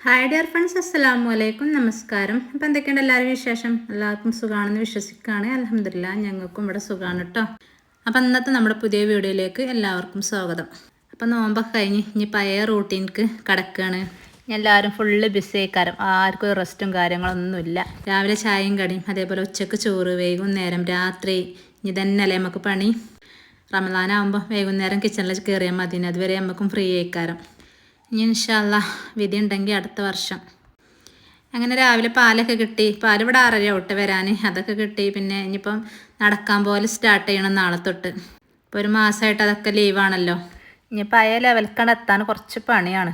Hi dear friends, അസ്സലാമു അലൈക്കും. നമസ്കാരം. അപ്പോൾ എന്തൊക്കെയുണ്ട് എല്ലാവരും വിശേഷം? എല്ലാവർക്കും സുഖമാണെന്ന് വിശ്വസിക്കുകയാണ്. അൽഹംദുലില്ലാ, ഞങ്ങൾക്കും ഇവിടെ സുഖമാണ് കേട്ടോ. അപ്പോൾ ഇന്നത്തെ നമ്മുടെ പുതിയ വീഡിയോയിലേക്ക് എല്ലാവർക്കും സ്വാഗതം. അപ്പോൾ നോമ്പൊക്കെ കഴിഞ്ഞ് ഇനി പഴയ റൂട്ടീൻക്ക് കടക്കുകയാണ്. എല്ലാവരും ഫുള്ള് ബിസി ആയിക്കാരം, ആർക്കും റെസ്റ്റും കാര്യങ്ങളൊന്നുമില്ല. രാവിലെ ചായയും കടിയും, അതേപോലെ ഉച്ചക്ക് ചോറ്, വൈകുന്നേരം രാത്രി ഇതന്നെയല്ലേ നമുക്ക് പണി. റമദാനാകുമ്പോൾ വൈകുന്നേരം കിച്ചണിൽ കയറിയാൽ മതി, അതുവരെ നമുക്കും ഫ്രീ ആയിക്കാരം. ഇനി ഇൻഷാ അല്ലാഹ് വിധി ഉണ്ടെങ്കിൽ അടുത്ത വർഷം. അങ്ങനെ രാവിലെ പാലൊക്കെ കിട്ടി. പാൽ ഇവിടെ 6:30 വരാൻ, അതൊക്കെ കിട്ടി. പിന്നെ ഇനിയിപ്പം നടക്കാൻ പോലെ സ്റ്റാർട്ട് ചെയ്യണം നാളെ തൊട്ട്. ഇപ്പോൾ ഒരു മാസമായിട്ട് അതൊക്കെ ലീവാണല്ലോ. ഇനിയിപ്പോൾ അയ ലെവൽക്കാണ് എത്താൻ കുറച്ച് പണിയാണ്.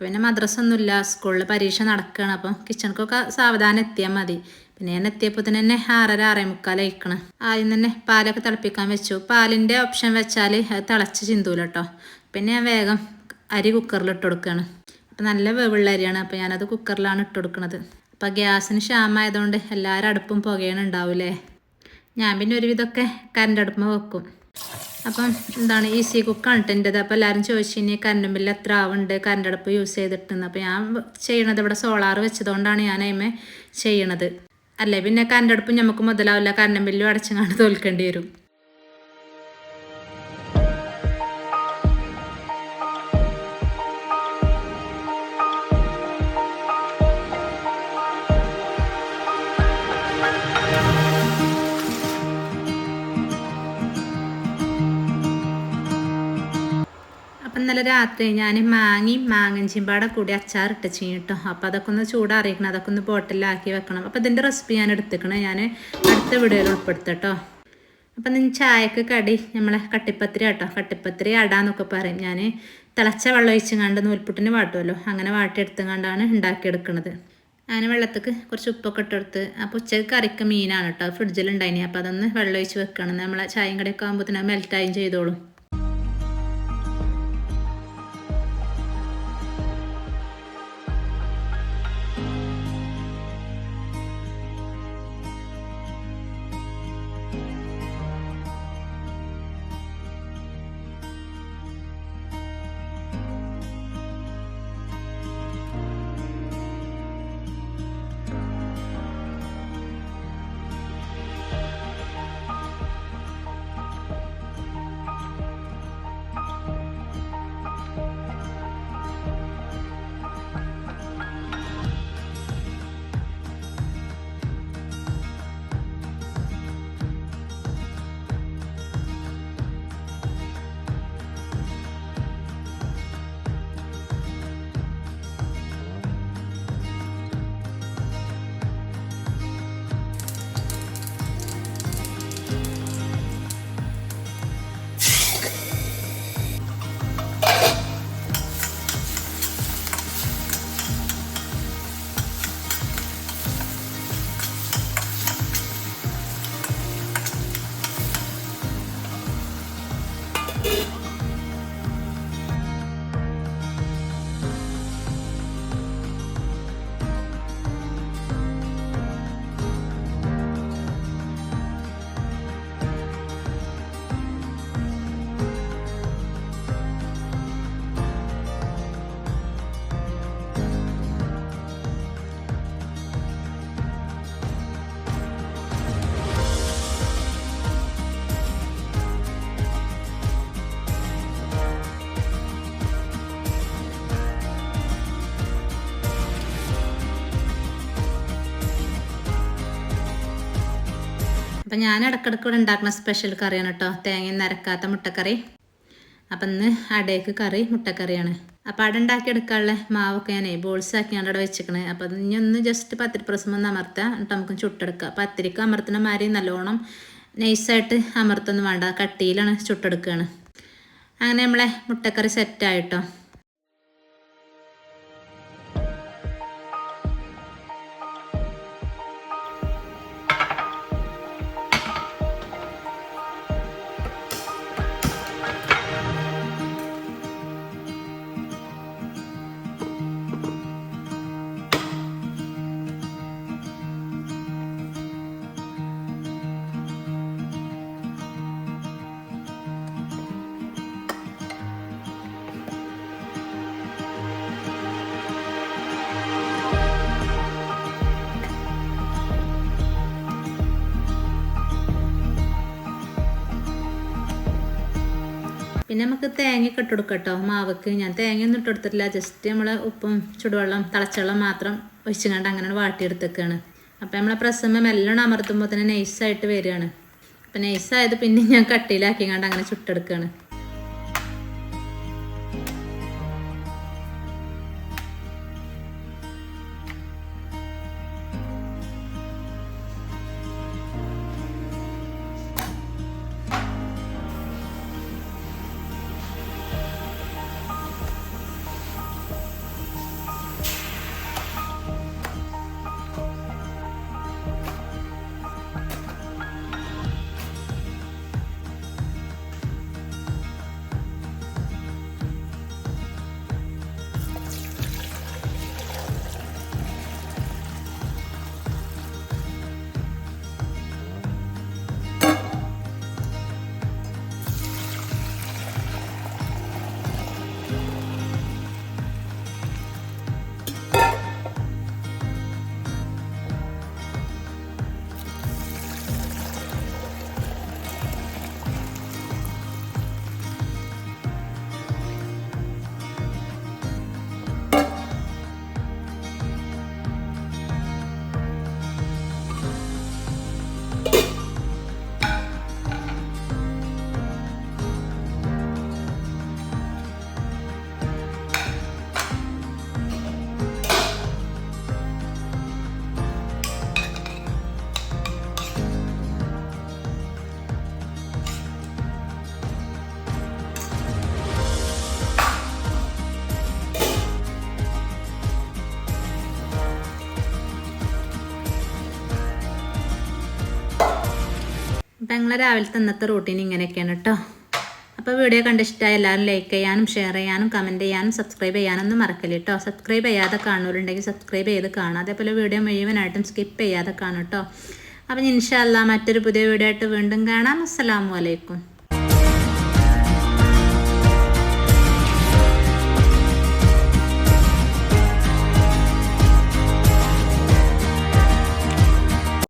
പിന്നെ മദ്രസ ഒന്നുമില്ല, സ്കൂളിൽ പരീക്ഷ നടക്കുകയാണ്. അപ്പം കിച്ചണിക്കൊക്കെ സാവധാനം എത്തിയാൽ മതി. പിന്നെ ഞാൻ എത്തിയപ്പോൾ തന്നെ 6:30 6:45 ആയിക്കണം. ആദ്യം തന്നെ പാലൊക്കെ തിളപ്പിക്കാൻ വെച്ചു. പാലിൻ്റെ ഓപ്ഷൻ വെച്ചാൽ അത് തിളച്ച് ചിന്തൂല കേട്ടോ. പിന്നെ ഞാൻ വേഗം അരി കുക്കറിൽ ഇട്ട് കൊടുക്കുകയാണ്. അപ്പോൾ നല്ല വേവുള്ള അരിയാണ്, അപ്പോൾ ഞാനത് കുക്കറിലാണ് ഇട്ട് കൊടുക്കുന്നത്. അപ്പോൾ ഗ്യാസിന് ക്ഷാമമായതുകൊണ്ട് എല്ലാവരും അടുപ്പും പുകയണുണ്ടാവില്ലേ. ഞാൻ പിന്നെ ഒരുവിധമൊക്കെ കറണ്ട് അടുപ്പ് വെക്കും. അപ്പം എന്താണ് ഈസി കുക്കാണ് കേട്ടോ എൻ്റെത്. അപ്പോൾ എല്ലാവരും ചോദിച്ചു ഇനി കറണ്ട് ബില്ല് എത്ര ആവുന്നുണ്ട് കറണ്ട് അടുപ്പ് യൂസ് ചെയ്തിട്ടെന്ന്. അപ്പോൾ ഞാൻ ചെയ്യണത് ഇവിടെ സോളാർ വെച്ചതുകൊണ്ടാണ് ഞാൻ അതിമേ ചെയ്യണത്. അല്ലേ പിന്നെ കറണ്ട് അടുപ്പ് നമുക്ക് മുതലാവില്ല, കറണ്ട് ബില്ലും അടച്ചങ്ങാണ്ട് തോൽക്കേണ്ടി വരും. അപ്പം ഇന്നലെ രാത്രി ഞാൻ മാങ്ങഞ്ചിമ്പാടെ കൂടി അച്ചാറിട്ട് കേട്ടോ. അപ്പോൾ അതൊക്കെ ഒന്ന് ചൂടാറിയിക്കണം, അതൊക്കെ ഒന്ന് ബോട്ടിലാക്കി വെക്കണം. അപ്പോൾ ഇതിൻ്റെ റെസിപ്പി ഞാൻ എടുത്തിക്കണം, ഞാൻ അടുത്ത വീഡിയോയിൽ ഉൾപ്പെടുത്തട്ടോ. അപ്പം നിങ്ങൾ ചായക്ക് കടി നമ്മളെ കട്ടിപ്പത്തിരി കേട്ടോ. കട്ടിപ്പത്തിരി അടാന്നൊക്കെ പറയും. ഞാൻ തിളച്ച വെള്ളം ഒഴിച്ചങ്ങാണ്ട് നൂൽപുട്ടിന് വാട്ടുമല്ലോ, അങ്ങനെ വാട്ടിയെടുത്തുകൊണ്ടാണ് ഉണ്ടാക്കിയെടുക്കുന്നത്. അങ്ങനെ വെള്ളത്തേക്ക് കുറച്ച് ഉപ്പൊക്കെ ഇട്ടെടുത്ത്. അപ്പോൾ ഉച്ചക്ക് കറിക്ക് മീനാണ് കേട്ടോ, ഫ്രിഡ്ജിലുണ്ടായിനി. അപ്പോൾ അതൊന്ന് വെള്ളം ഒഴിച്ച് വെക്കണം. നമ്മളെ ചായയും കടിയൊക്കെ ആകുമ്പോഴത്തേനും അത് മെൽറ്റായും ചെയ്തോളും. അപ്പം ഞാൻ ഇടയ്ക്കിടയ്ക്ക് ഇവിടെ ഉണ്ടാക്കുന്ന സ്പെഷ്യൽ കറിയാണ് കേട്ടോ, തേങ്ങ നരക്കാത്ത മുട്ടക്കറി. അപ്പം ഇന്ന് അടയ്ക്ക് കറി മുട്ടക്കറിയാണ്. അപ്പോൾ അട ഉണ്ടാക്കിയെടുക്കാനുള്ള മാവൊക്കെ ഞാൻ ബോൾസ് ആക്കിയാണ് അവിടെ വെച്ചിക്കണേ. അപ്പോൾ അത് ഇനി ഒന്ന് ജസ്റ്റ് പത്തിരി പ്രസം ഒന്ന് അമർത്താം, എന്നിട്ട് നമുക്ക് ചുട്ടെടുക്കാം. പത്തിരിക്ക് അമർത്തുന്ന മാതിരി നല്ലോണം നൈസായിട്ട് അമർത്തൊന്നും വേണ്ട, കട്ടിയിലാണ് ചുട്ടെടുക്കുകയാണ്. അങ്ങനെ നമ്മളെ മുട്ടക്കറി സെറ്റായിട്ടോ. പിന്നെ നമുക്ക് തേങ്ങയൊക്കെ ഇട്ട് കൊടുക്കാം കേട്ടോ മാവക്ക്. ഞാൻ തേങ്ങയൊന്നും ഇട്ട് കൊടുത്തിട്ടില്ല, ജസ്റ്റ് നമ്മൾ ഉപ്പും ചുടുവെള്ളം തിളച്ചവെള്ളം മാത്രം ഒഴിച്ചുകൊണ്ട് അങ്ങനെ വാട്ടിയെടുത്തേക്കാണ്. അപ്പോൾ നമ്മളെ പ്രസ്സുമ്മ മെല്ലോണം അമർത്തുമ്പോൾ തന്നെ നൈസായിട്ട് വരികയാണ്. അപ്പം നൈസായത് പിന്നെ ഞാൻ കട്ടിയിലാക്കിങ്ങാണ്ട് അങ്ങനെ ചുട്ടെടുക്കുകയാണ്. അപ്പം ഞങ്ങൾ രാവിലത്തെ ഇന്നത്തെ റൂട്ടീൻ ഇങ്ങനെയൊക്കെയാണ് കേട്ടോ. അപ്പോൾ വീഡിയോ കണ്ടിഷ്ടമായി എല്ലാവരും ലൈക്ക് ചെയ്യാനും ഷെയർ ചെയ്യാനും കമൻറ്റ് ചെയ്യാനും സബ്സ്ക്രൈബ് ചെയ്യാനൊന്നും മറക്കല്ലേ കേട്ടോ. സബ്സ്ക്രൈബ് ചെയ്യാതെ കാണുന്നവരുണ്ടെങ്കിൽ സബ്സ്ക്രൈബ് ചെയ്ത് കാണാം. അതേപോലെ വീഡിയോ മുഴുവനായിട്ടും സ്കിപ്പ് ചെയ്യാതെ കാണും കേട്ടോ. അപ്പം ഇൻഷാ അല്ലാഹ് മറ്റൊരു പുതിയ വീഡിയോ ആയിട്ട് വീണ്ടും കാണാം. അസ്സലാമു അലൈക്കും.